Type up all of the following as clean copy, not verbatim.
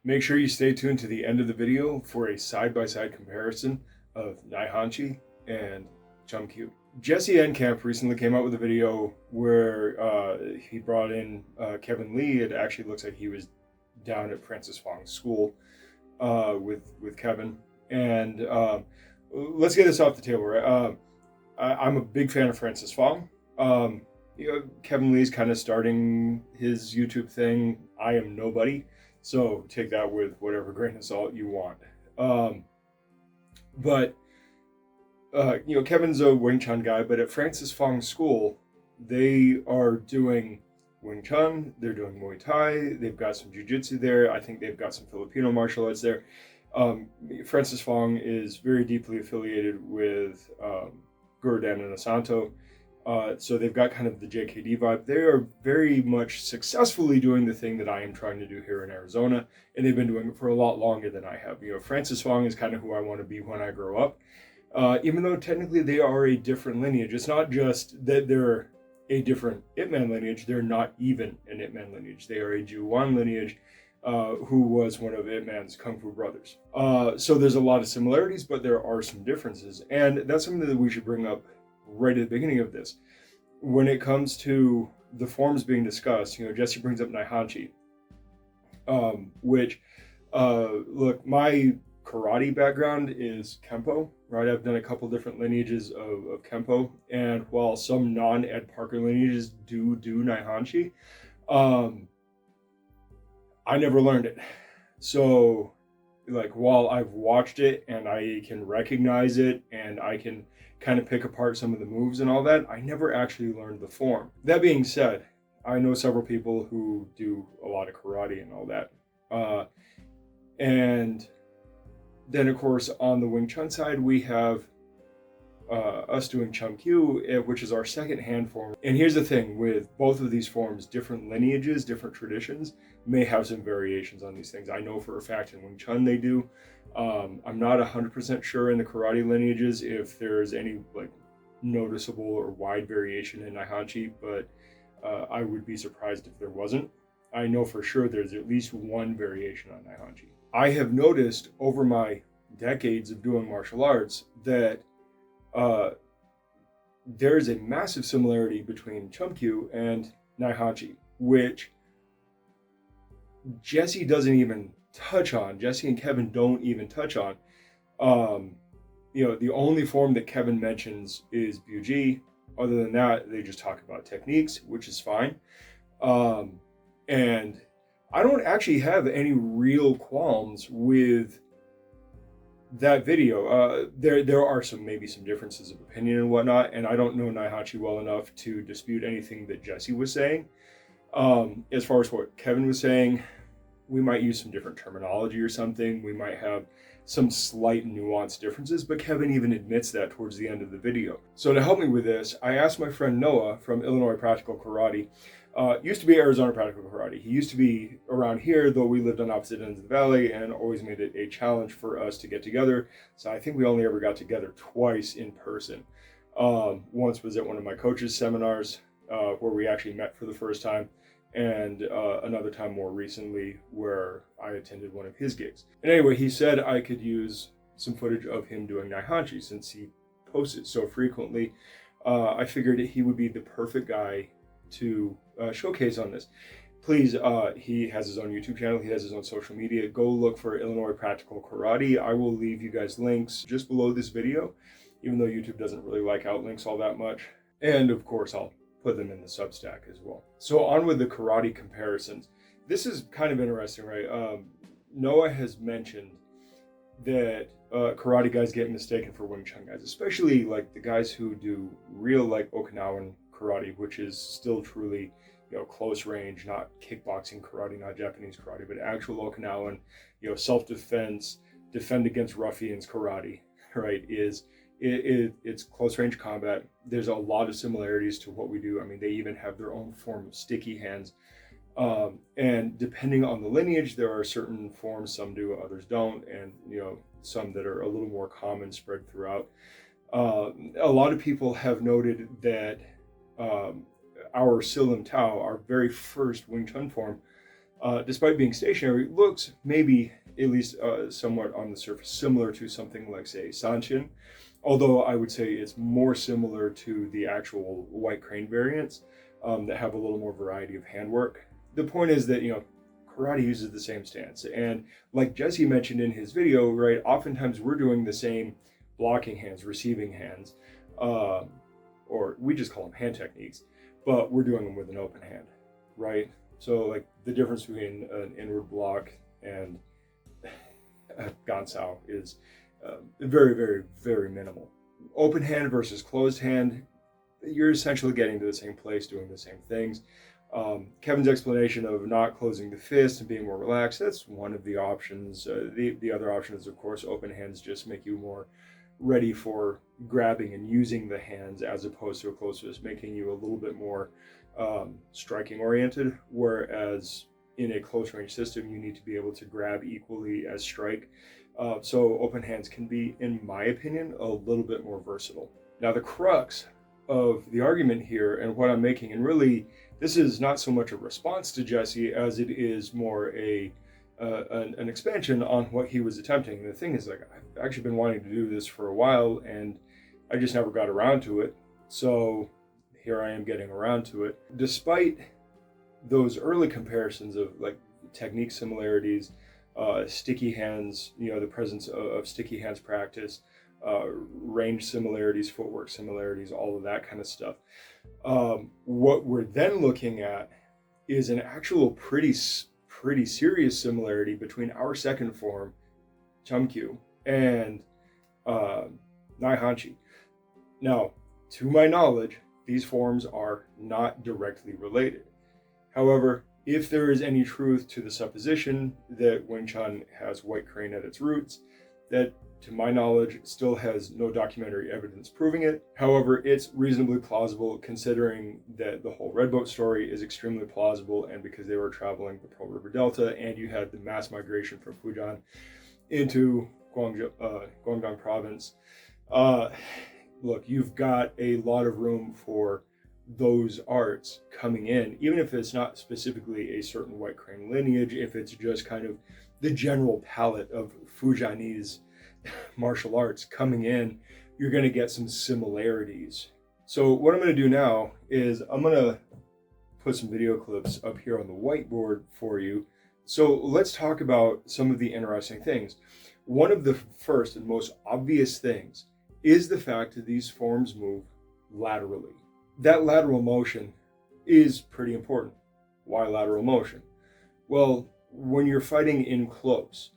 Make sure you stay tuned to the end of the video for a side-by-side comparison of Naihanchi and Chun. Jesse Enkamp recently came out with a video where he brought in Kevin Lee. It actually looks like he was down at Francis Fong's school with Kevin. And let's get this off the table, right? I'm a big fan of Francis Fong. Kevin Lee's kind of starting his YouTube thing. I am nobody, so take that with whatever grain of salt you want. But Kevin's a Wing Chun guy, but at Francis Fong's school, they are doing Wing Chun, they're doing Muay Thai, they've got some jiu-jitsu there, I think they've got some Filipino martial arts there. Francis Fong is very deeply affiliated with Guru Assanto, so they've got kind of the JKD vibe. They are very much successfully doing the thing that I am trying to do here in Arizona, and they've been doing it for a lot longer than I have. Francis Fong is kind of who I want to be when I grow up. Even though technically they are a different lineage. It's not just that they're a different Ip Man lineage, they're not even an Ip Man lineage. They are a Ju-Wan lineage who was one of Ip Man's Kung Fu brothers. So there's a lot of similarities, but there are some differences. And that's something that we should bring up right at the beginning of this. When it comes to the forms being discussed, Jesse brings up Naihanchi, which, look, my karate background is Kempo, right? I've done a couple different lineages of Kempo, and while some non-Ed Parker lineages do Naihanchi, I never learned it. So, while I've watched it and I can recognize it and I can kind of pick apart some of the moves and all that, I never actually learned the form. That being said, I know several people who do a lot of karate and all that. And then, of course, on the Wing Chun side, we have us doing Chun Kyu, which is our second hand form. And here's the thing with both of these forms, different lineages, different traditions may have some variations on these things. I know for a fact in Wing Chun they do. I'm not 100% sure in the karate lineages if there's any noticeable or wide variation in Naihanchi, but I would be surprised if there wasn't. I know for sure there's at least one variation on Naihanchi. I have noticed over my decades of doing martial arts that there's a massive similarity between Chun and Naihanchi, which Jesse doesn't even touch on. Jesse and Kevin don't even touch on. The only form that Kevin mentions is Buji. Other than that, they just talk about techniques, which is fine. And I don't actually have any real qualms with that video. There are maybe some differences of opinion and whatnot, and I don't know Naihanchi well enough to dispute anything that Jesse was saying. As far as what Kevin was saying, we might use some different terminology or something. We might have some slight nuanced differences, but Kevin even admits that towards the end of the video. So to help me with this, I asked my friend Noah from Illinois Practical Karate. Used to be Arizona Practical Karate. He used to be around here, though we lived on opposite ends of the valley, and always made it a challenge for us to get together. So I think we only ever got together twice in person. Once was at one of my coach's seminars, where we actually met for the first time, and another time more recently where I attended one of his gigs. And anyway, he said I could use some footage of him doing Naihanchi since he posts it so frequently. I figured he would be the perfect guy to showcase on this. Please, he has his own YouTube channel, he has his own social media. Go look for Illinois Practical Karate. I will leave you guys links just below this video, even though YouTube doesn't really like outlinks all that much. And of course, I'll put them in the Substack as well. So on with the karate comparisons. This is kind of interesting, right? Noah has mentioned that karate guys get mistaken for Wing Chun guys, especially the guys who do real Okinawan karate, which is still truly close range, not kickboxing karate, not Japanese karate, but actual Okinawan, self-defense, defend against ruffians karate, right? It's close range combat. There's a lot of similarities to what we do. I mean, they even have their own form of sticky hands. And depending on the lineage, there are certain forms, some do, others don't, and some that are a little more common spread throughout. A lot of people have noted that our Silam Tao, our very first Wing Chun form, despite being stationary, looks maybe at least somewhat on the surface similar to something like, say, Sanchin, although I would say it's more similar to the actual white crane variants that have a little more variety of handwork. The point is that, karate uses the same stance. And like Jesse mentioned in his video, right, oftentimes we're doing the same blocking hands, receiving hands, or we just call them hand techniques, but we're doing them with an open hand, right? So like the difference between an inward block and a gansao is very, very, very minimal. Open hand versus closed hand, you're essentially getting to the same place, doing the same things. Kevin's explanation of not closing the fist and being more relaxed, that's one of the options. The other option is, of course, open hands just make you more ready for grabbing and using the hands as opposed to a closed fist, making you a little bit more striking oriented, whereas in a close range system, you need to be able to grab equally as strike. So open hands can be, in my opinion, a little bit more versatile. Now, the crux of the argument here and what I'm making, and really this is not so much a response to Jesse as it is more an expansion on what he was attempting. The thing is, like, I've actually been wanting to do this for a while and I just never got around to it. So here I am getting around to it. Despite those early comparisons of like technique similarities, sticky hands, the presence of sticky hands practice, range similarities, footwork similarities, all of that kind of stuff. What we're then looking at is an actual pretty serious similarity between our second form, Chumkyu, and Naihanchi. Now, to my knowledge, these forms are not directly related. However, if there is any truth to the supposition that Wing Chun has white crane at its roots, that to my knowledge still has no documentary evidence proving it. However, it's reasonably plausible considering that the whole Red Boat story is extremely plausible, and because they were traveling the Pearl River Delta and you had the mass migration from Fujian into Guangdong province, look, you've got a lot of room for those arts coming in, even if it's not specifically a certain white crane lineage, if it's just kind of the general palette of Fujianese martial arts coming in, you're going to get some similarities. So what I'm going to do now is I'm going to put some video clips up here on the whiteboard for you. So let's talk about some of the interesting things. One of the first and most obvious things is the fact that these forms move laterally. That lateral motion is pretty important. Why lateral motion? Well, when you're fighting in close,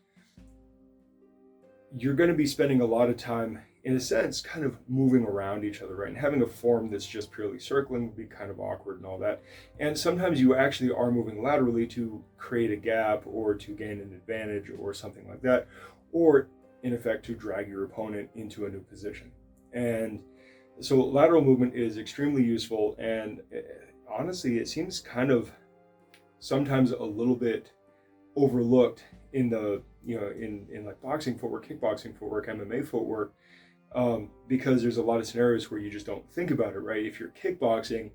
you're going to be spending a lot of time, in a sense, kind of moving around each other, right? And having a form that's just purely circling would be kind of awkward and all that. And sometimes you actually are moving laterally to create a gap or to gain an advantage or something like that, or in effect to drag your opponent into a new position. And so lateral movement is extremely useful, and honestly, it seems kind of sometimes a little bit overlooked in the in like boxing footwork, kickboxing footwork, MMA footwork, because there's a lot of scenarios where you just don't think about it, right? If you're kickboxing,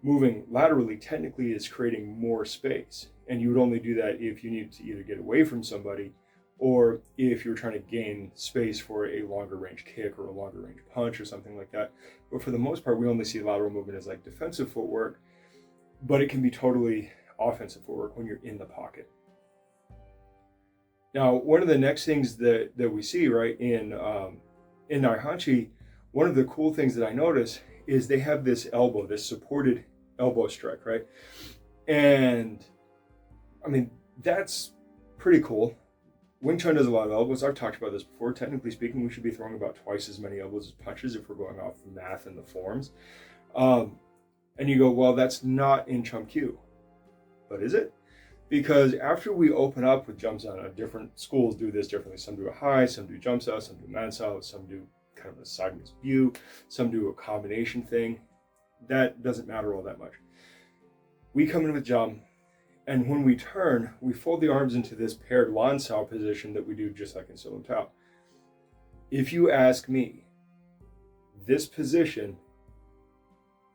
moving laterally technically is creating more space, and you would only do that if you need to either get away from somebody or if you're trying to gain space for a longer range kick or a longer range punch or something like that. But for the most part, we only see lateral movement as like defensive footwork, but it can be totally offensive footwork when you're in the pocket. Now, one of the next things that we see, right, in Naihanchi, one of the cool things that I notice is they have this elbow, this supported elbow strike, right? And I mean, that's pretty cool. Wing Chun does a lot of elbows. I've talked about this before. Technically speaking, we should be throwing about twice as many elbows as punches if we're going off the math and the forms. And you go, well, that's not in Chumkyu. But is it? Because after we open up with jumps on, different schools do this differently. Some do a high, some do jumps out, some do mansao, some do kind of a sideways view, some do a combination thing. That doesn't matter all that much. We come in with jump, and when we turn, we fold the arms into this paired lansao position that we do just like in Silam Tao. If you ask me, this position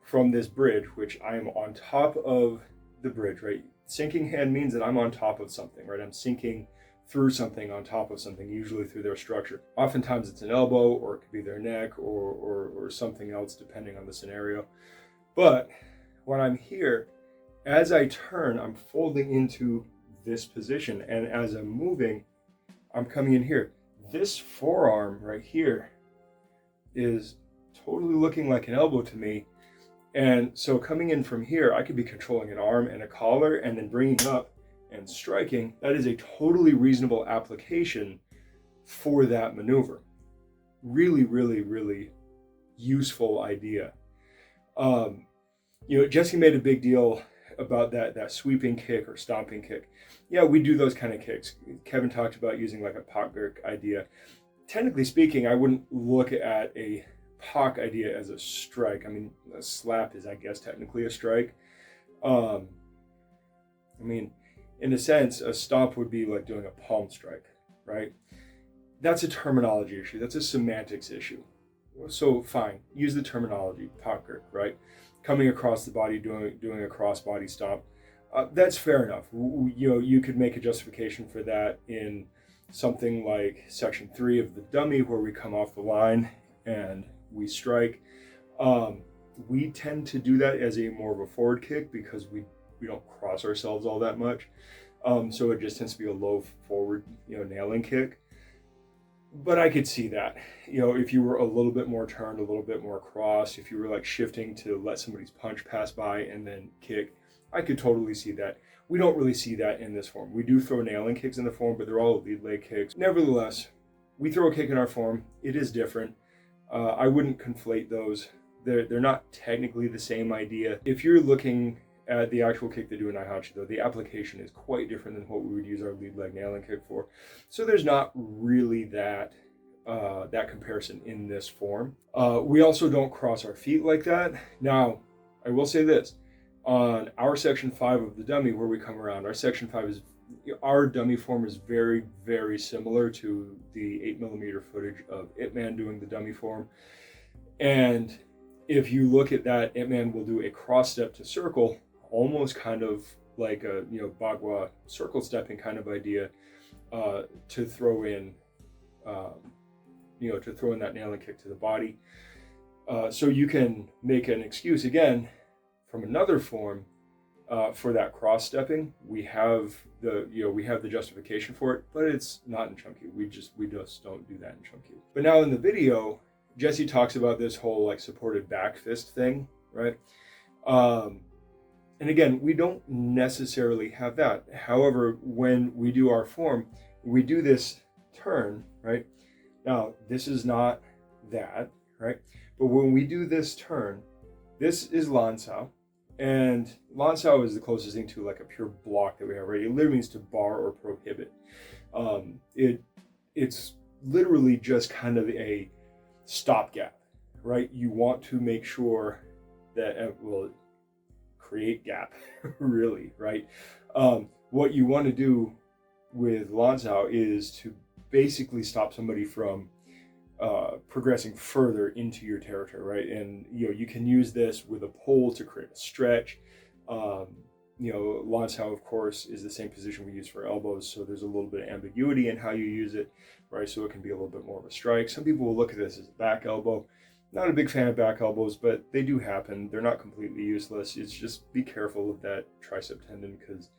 from this bridge, which I am on top of the bridge, right? Sinking hand means that I'm on top of something, right? I'm sinking through something on top of something, usually through their structure. Oftentimes it's an elbow, or it could be their neck, or something else, depending on the scenario. But when I'm here, as I turn, I'm folding into this position. And as I'm moving, I'm coming in here. This forearm right here is totally looking like an elbow to me. And so coming in from here, I could be controlling an arm and a collar and then bringing up and striking. That is a totally reasonable application for that maneuver. Really, really, really useful idea. Jesse made a big deal about that sweeping kick or stomping kick. Yeah, we do those kind of kicks. Kevin talked about using like a Pakgurk idea. Technically speaking, I wouldn't look at a Pak idea as a strike. I mean, a slap is, I guess, technically a strike. In a sense, a stomp would be like doing a palm strike, right? That's a terminology issue. That's a semantics issue. So fine, use the terminology, Pakgurk, right? Coming across the body, doing a cross body stomp. That's fair enough. You could make a justification for that in something like section 3 of the dummy, where we come off the line and we strike. We tend to do that as a more of a forward kick because we don't cross ourselves all that much. So it just tends to be a low forward, nailing kick. But I could see that, if you were a little bit more turned, a little bit more cross, if you were like shifting to let somebody's punch pass by and then kick, I could totally see that. We don't really see that in this form. We do throw nailing kicks in the form, but they're all lead leg kicks. Nevertheless, we throw a kick in our form. It is different. I wouldn't conflate those. They're not technically the same idea. If you're looking at the actual kick they do in Naihachi, though, the application is quite different than what we would use our lead leg nailing kick for. So there's not really that comparison in this form. We also don't cross our feet like that. Now, I will say this. On our section 5 of the dummy, where we come around, our dummy form is very, very similar to the 8mm footage of Ip Man doing the dummy form. And if you look at that, Ip Man will do a cross step to circle, almost kind of like a Bagua circle stepping kind of idea, to throw in that nailing kick to the body. So you can make an excuse again from another form for that cross stepping. We have the justification for it, but it's not in Chun. We just don't do that in Chun. But now in the video, Jesse talks about this whole like supported back fist thing, right? And again, we don't necessarily have that. However, when we do our form, we do this turn, right? Now, this is not that, right? But when we do this turn, this is Lansao. And Lansao is the closest thing to like a pure block that we have, right? It literally means to bar or prohibit. It's literally just kind of a stopgap, right? You want to make sure that it will create gap, really, right? What you want to do with Lansao is to basically stop somebody from progressing further into your territory, right? And you can use this with a pole to create a stretch. Lansao, of course, is the same position we use for elbows, so there's a little bit of ambiguity in how you use it, right? So it can be a little bit more of a strike. Some people will look at this as a back elbow. Not a big fan of back elbows, but they do happen. They're not completely useless. It's just be careful of that tricep tendon, because,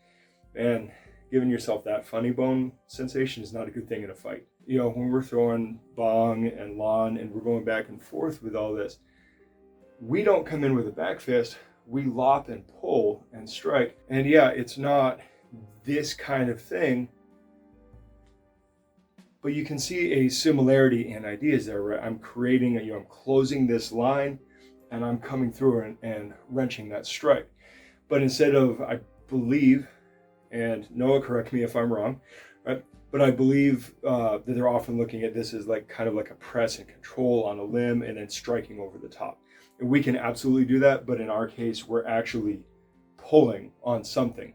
man, giving yourself that funny bone sensation is not a good thing in a fight. When we're throwing bong and lan and we're going back and forth with all this, we don't come in with a back fist. We lop and pull and strike. And yeah, it's not this kind of thing, but you can see a similarity in ideas there, right? I'm creating I'm closing this line and I'm coming through and wrenching that strike. But instead of, I believe, and Noah, correct me if I'm wrong, right? But I believe that they're often looking at this as like kind of like a press and control on a limb and then striking over the top. And we can absolutely do that, but in our case, we're actually pulling on something.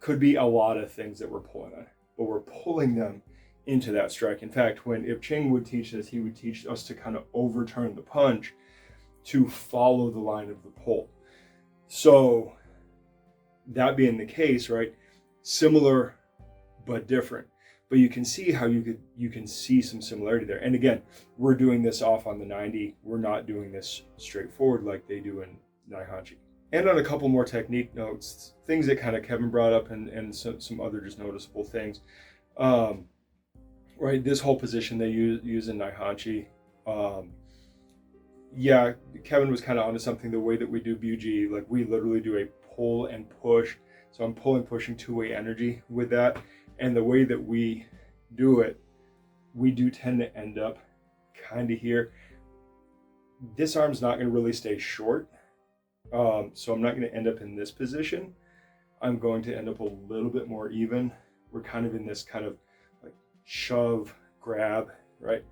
Could be a lot of things that we're pulling on, but we're pulling them into that strike. In fact, when Ip Ching would teach this, he would teach us to kind of overturn the punch to follow the line of the pull. So that being the case, right, similar but different. But you can see how you can see some similarity there. And again, we're doing this off on the 90. We're not doing this straightforward like they do in Naihanchi. And on a couple more technique notes, things that kind of Kevin brought up, and some other just noticeable things. Right, this whole position they use in Naihanchi. Yeah, Kevin was kind of onto something. The way that we do Buji, like we literally do a pull and push. So I'm pulling, pushing two-way energy with that. And the way that we do it, we do tend to end up kind of here. This arm's not going to really stay short. So I'm not going to end up in this position. I'm going to end up a little bit more even. We're kind of in this kind of like shove, grab, right?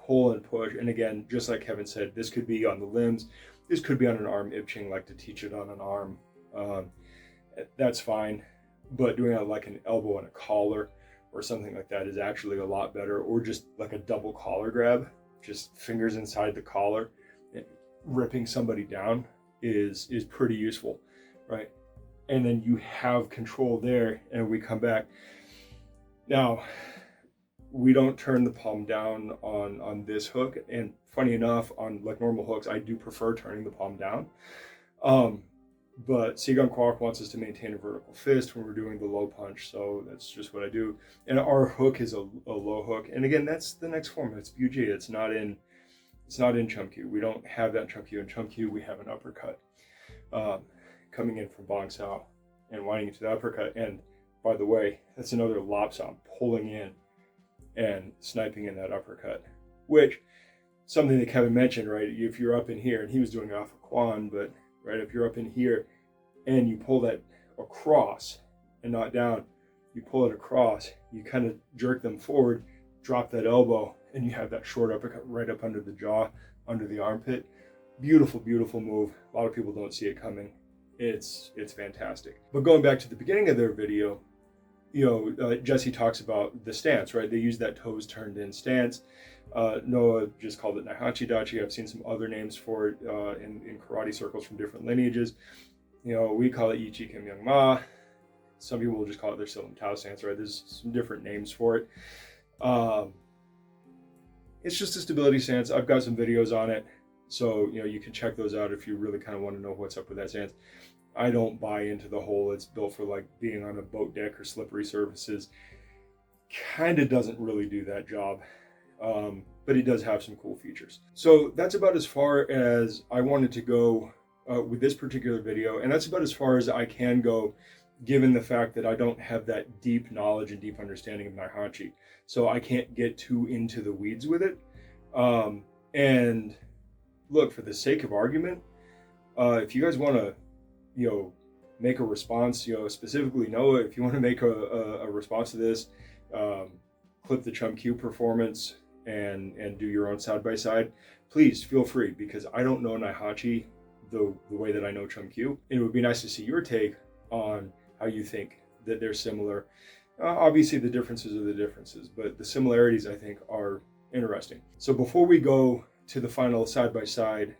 Pull and push. And again, just like Kevin said, this could be on the limbs. This could be on an arm. Ip Ching like to teach it on an arm. That's fine. But doing it like an elbow and a collar or something like that is actually a lot better. Or just like a double collar grab, just fingers inside the collar, and ripping somebody down is pretty useful, right? And then you have control there, and we come back. Now, we don't turn the palm down on this hook, and funny enough, on like normal hooks, I do prefer turning the palm down. But Sigang Kwok wants us to maintain a vertical fist when we're doing the low punch, so that's just what I do. And our hook is a low hook, and again, that's the next form. It's Buji. It's not in Chum Kyu. We don't have that in Chum Kyu. In Chum Kyu, we have an uppercut coming in from Bong Sao and winding into the uppercut. And by the way, that's another lop sao, pulling in and sniping in that uppercut, which something that Kevin mentioned, right? If you're up in here, and he was doing it off of Quan, but right, if you're up in here and you pull that across and not down, you pull it across, you kind of jerk them forward, drop that elbow, and you have that short uppercut right up under the jaw, under the armpit. Beautiful, beautiful move. A lot of people don't see it coming. It's fantastic. But going back to the beginning of their video, Jesse talks about the stance, right? They use that toes turned in stance. Noah just called it Naihanchi Dachi. I've seen some other names for it in karate circles from different lineages. We call it Yichi Kim Young Ma. Some people will just call it their Silam Tao stance, right? There's some different names for it. It's just a stability stance. I've got some videos on it, so you can check those out if you really kind of want to know what's up with that stance. I don't buy into the whole it's built for like being on a boat deck or slippery surfaces. Kind of doesn't really do that job, but it does have some cool features. So that's about as far as I wanted to go with this particular video, and that's about as far as I can go given the fact that I don't have that deep knowledge and deep understanding of Naihanchi. So I can't get too into the weeds with it. And look, for the sake of argument, if you guys want to, make a response, specifically Noah, if you want to make a response to this, clip the Chum Kyu performance and do your own side-by-side, please feel free, because I don't know Naihanchi the way that I know Chum Kyu. And it would be nice to see your take on how you think that they're similar. Obviously the differences are the differences, but the similarities I think are interesting. So before we go to the final side-by-side,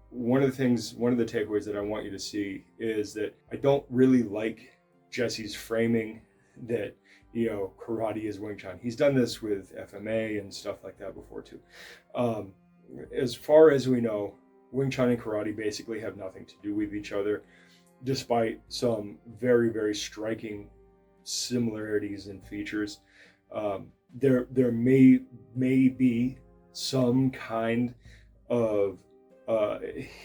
one of the takeaways that I want you to see is that I don't really like Jesse's framing that, karate is Wing Chun. He's done this with FMA and stuff like that before too. As far as we know, Wing Chun and karate basically have nothing to do with each other, despite some very, very striking similarities and features. There may be some kind of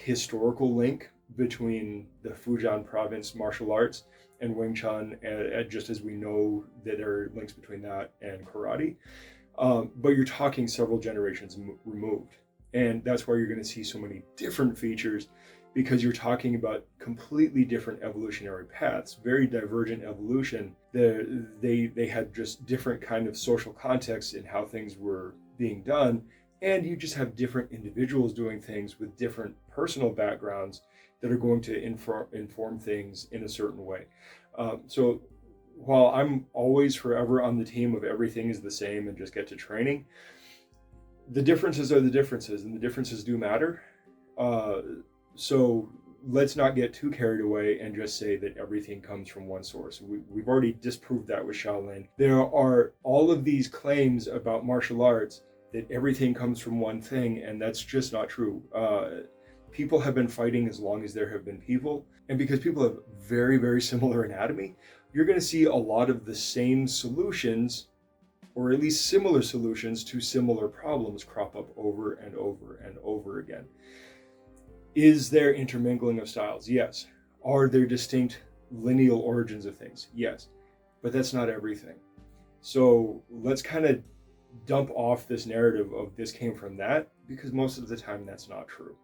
historical link between the Fujian province martial arts and Wing Chun, just as we know that there are links between that and karate. But you're talking several generations removed. And that's why you're going to see so many different features, because you're talking about completely different evolutionary paths, very divergent evolution. They had just different kind of social contexts in how things were being done. And you just have different individuals doing things with different personal backgrounds that are going to inform things in a certain way. So while I'm always forever on the team of everything is the same and just get to training, the differences are the differences, and the differences do matter. So let's not get too carried away and just say that everything comes from one source. We've already disproved that with Shaolin. There are all of these claims about martial arts that everything comes from one thing, and that's just not true. People have been fighting as long as there have been people, and because people have very, very similar anatomy, you're going to see a lot of the same solutions, or at least similar solutions to similar problems, crop up over and over and over again. Is there intermingling of styles? Yes. Are there distinct lineal origins of things? Yes. But that's not everything. So let's kind of dump off this narrative of this came from that, because most of the time that's not true.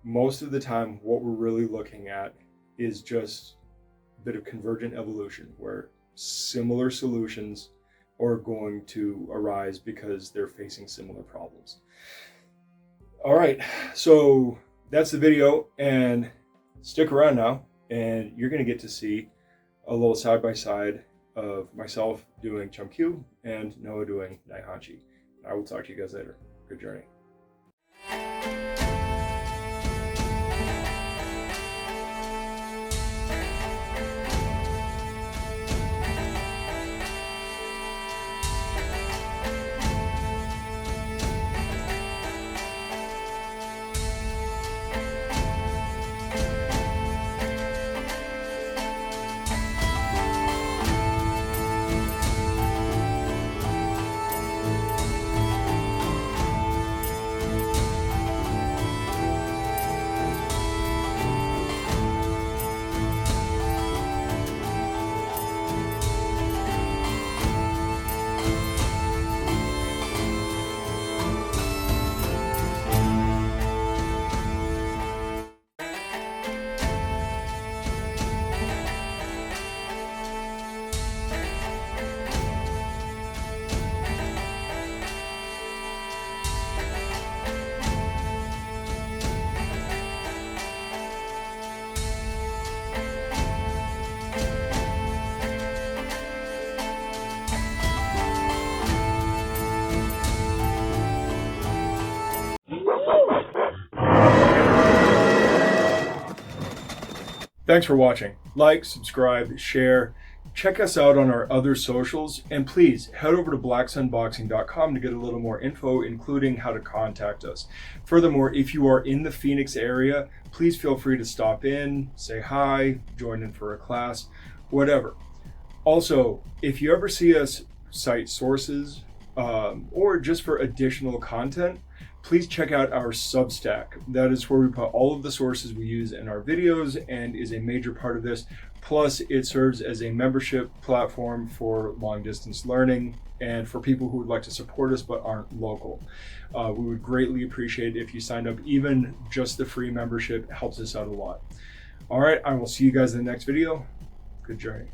Most of the time what we're really looking at is just a bit of convergent evolution, where similar solutions are going to arise because they're facing similar problems. All right, so that's the video, and stick around now and you're going to get to see a little side-by-side of myself doing Chum Q and Noah doing Naihanchi. I will talk to you guys later. Good journey. Thanks for watching. Like, subscribe, share, check us out on our other socials, and please head over to blacksunboxing.com to get a little more info, including how to contact us. Furthermore, if you are in the Phoenix area, please feel free to stop in, say hi, join in for a class, whatever. Also, if you ever see us cite sources or just for additional content, please check out our Substack. That is where we put all of the sources we use in our videos and is a major part of this. Plus, it serves as a membership platform for long distance learning and for people who would like to support us but aren't local. We would greatly appreciate it if you signed up. Even just the free membership helps us out a lot. All right, I will see you guys in the next video. Good journey.